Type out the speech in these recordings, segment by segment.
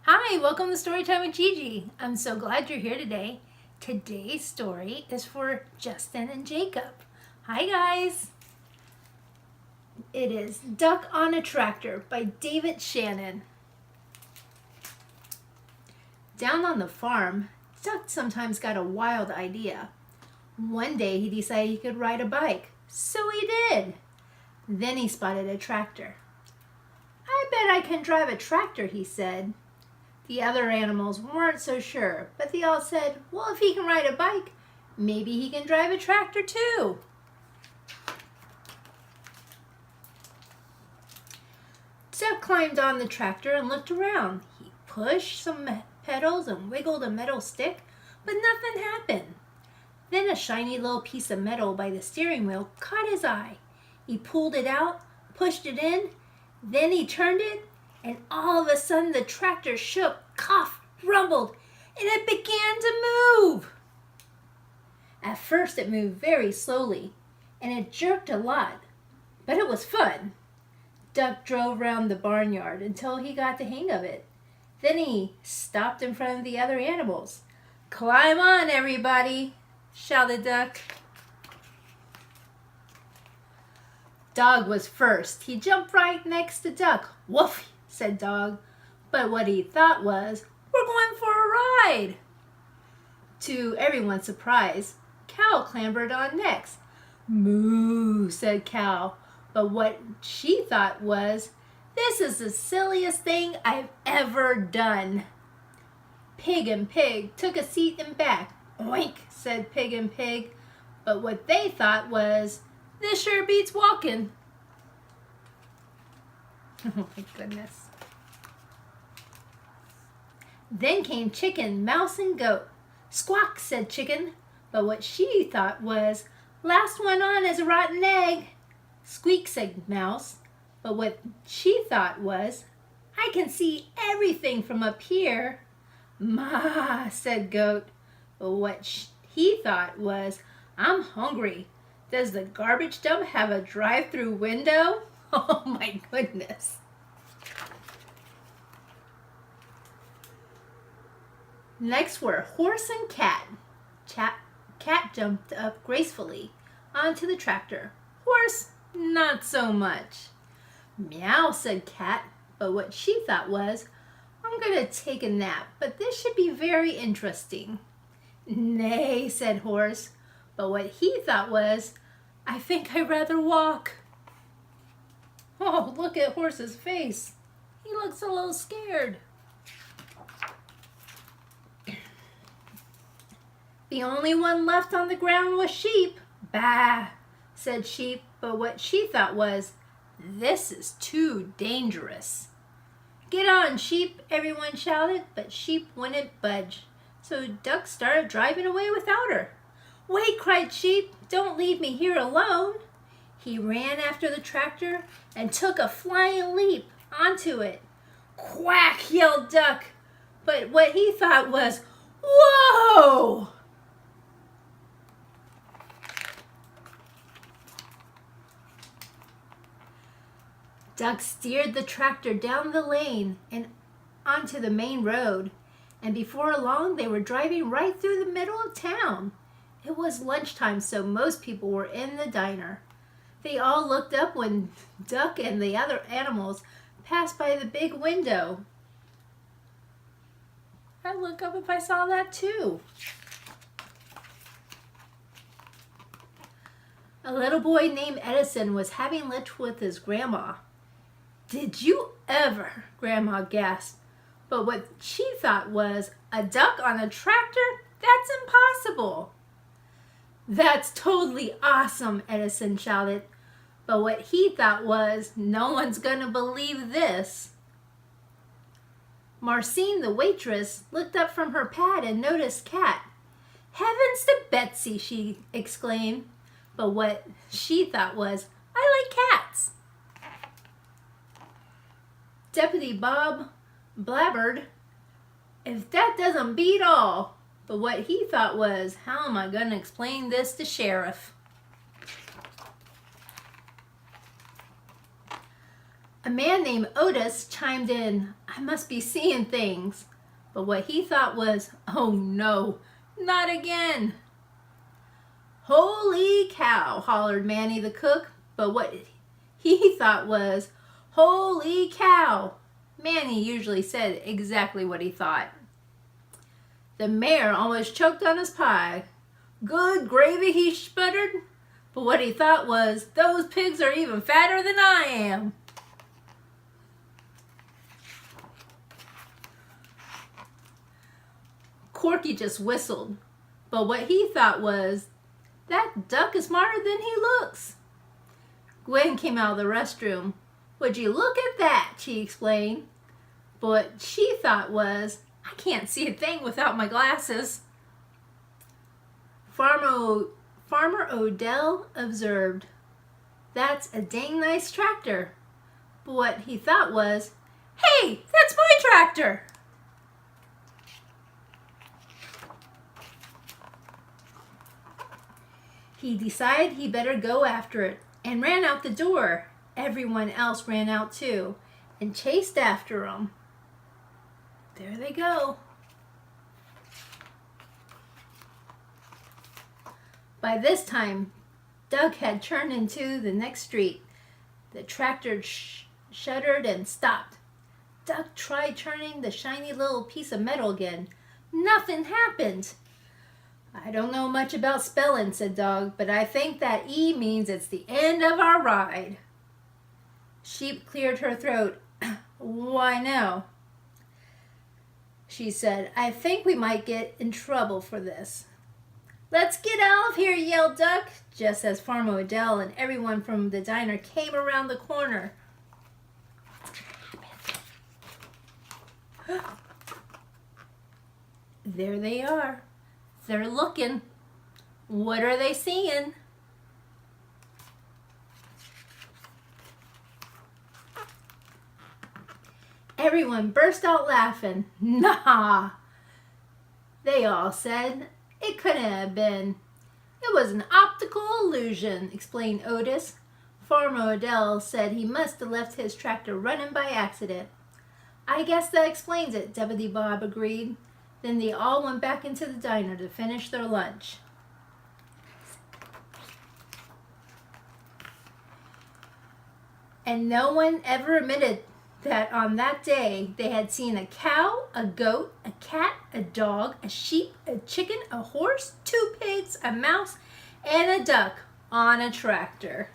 Hi, welcome to Story Time with Gigi. I'm so glad you're here today. Today's story is for Justin and Jacob. Hi guys. It is Duck on a Tractor by David Shannon. Down on the farm, Duck sometimes got a wild idea. One day he decided he could ride a bike, so he did. Then he spotted a tractor. I bet I can drive a tractor, he said. The other animals weren't so sure, but they all said, well, if he can ride a bike, maybe he can drive a tractor too. Duck climbed on the tractor and looked around. He pushed some pedals and wiggled a metal stick, but nothing happened. Then a shiny little piece of metal by the steering wheel caught his eye. He pulled it out, pushed it in, then he turned it, and all of a sudden the tractor shook, coughed, rumbled, and it began to move. At first it moved very slowly, and it jerked a lot, but it was fun. Duck drove round the barnyard until he got the hang of it. Then he stopped in front of the other animals. "Climb on, everybody," shouted Duck. Dog was first. He jumped right next to Duck. "Woof," said Dog, but what he thought was, "We're going for a ride." To everyone's surprise, Cow clambered on next. "Moo," said Cow, but what she thought was, "This is the silliest thing I've ever done." Pig and Pig took a seat in back. "Oink," said Pig and Pig, but what they thought was, "This sure beats walking." Oh my goodness. Then came Chicken, Mouse, and Goat. "Squawk," said Chicken, but what she thought was, "Last one on is a rotten egg." "Squeak," said Mouse, but what she thought was, "I can see everything from up here." "Ma," said Goat, but what he thought was, "I'm hungry. Does the garbage dump have a drive-through window?" Oh my goodness. Next were Horse and Cat. Cat jumped up gracefully onto the tractor. Horse, not so much. "Meow," said Cat, but what she thought was, "I'm going to take a nap, but this should be very interesting." "Nay," said Horse, but what he thought was, "I think I'd rather walk." Oh, look at Horse's face. He looks a little scared. The only one left on the ground was Sheep. "Bah," said Sheep, but what she thought was, "This is too dangerous." "Get on, Sheep," everyone shouted, but Sheep wouldn't budge. So Duck started driving away without her. "Wait," cried Sheep, "don't leave me here alone." He ran after the tractor and took a flying leap onto it. "Quack," yelled Duck, but what he thought was, "Whoa!" Duck steered the tractor down the lane and onto the main road, and before long they were driving right through the middle of town. It was lunchtime, so most people were in the diner. They all looked up when Duck and the other animals passed by the big window. I'd look up if I saw that too. A little boy named Edison was having lunch with his grandma. "Did you ever?" Grandma gasped, but what she thought was, "A duck on a tractor? That's impossible." "That's totally awesome," Edison shouted, but what he thought was, "No one's gonna believe this." Marcine, the waitress, looked up from her pad and noticed Cat. "Heavens to Betsy," she exclaimed, but what she thought was, "I like cats." Deputy Bob blabbered, "If that doesn't beat all," but what he thought was, "How am I going to explain this to Sheriff?" A man named Otis chimed in, "I must be seeing things." But what he thought was, "Oh no, not again." "Holy cow," hollered Manny the cook. But what he thought was, "Holy cow." Manny usually said exactly what he thought. The mayor almost choked on his pie. "Good gravy," he sputtered. But what he thought was, "Those pigs are even fatter than I am." Corky just whistled. But what he thought was, "That duck is smarter than he looks." Gwen came out of the restroom. "Would you look at that?" she explained. But what she thought was, "I can't see a thing without my glasses." Farmer Odell observed, "That's a dang nice tractor." But what he thought was, "Hey, that's my tractor." He decided he better go after it and ran out the door. Everyone else ran out too and chased after him. There they go. By this time, Doug had turned into the next street. The tractor shuddered and stopped. Doug tried turning the shiny little piece of metal again. Nothing happened. "I don't know much about spelling," said Doug, "but I think that E means it's the end of our ride." Sheep cleared her throat. "Why no?" she said. "I think we might get in trouble for this." "Let's get out of here," yelled Duck, just as Farmer Odell and everyone from the diner came around the corner. There they are. They're looking. What are they seeing? Everyone burst out laughing. "Nah," they all said. "It couldn't have been. It was an optical illusion," explained Otis. Farmer Odell said he must have left his tractor running by accident. "I guess that explains it," Deputy Bob agreed. Then they all went back into the diner to finish their lunch. And no one ever admitted that on that day they had seen a cow, a goat, a cat, a dog, a sheep, a chicken, a horse, 2 pigs, a mouse, and a duck on a tractor.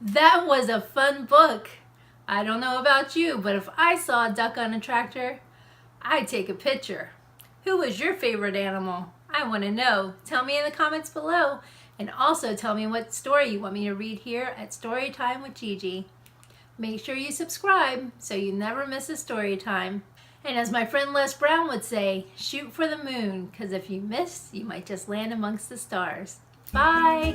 That was a fun book. I don't know about you, but if I saw a duck on a tractor, I'd take a picture. Who was your favorite animal? I want to know. Tell me in the comments below. And also tell me what story you want me to read here at Story Time with Gigi. Make sure you subscribe so you never miss a story time. And as my friend Les Brown would say, shoot for the moon, because if you miss, you might just land amongst the stars. Bye!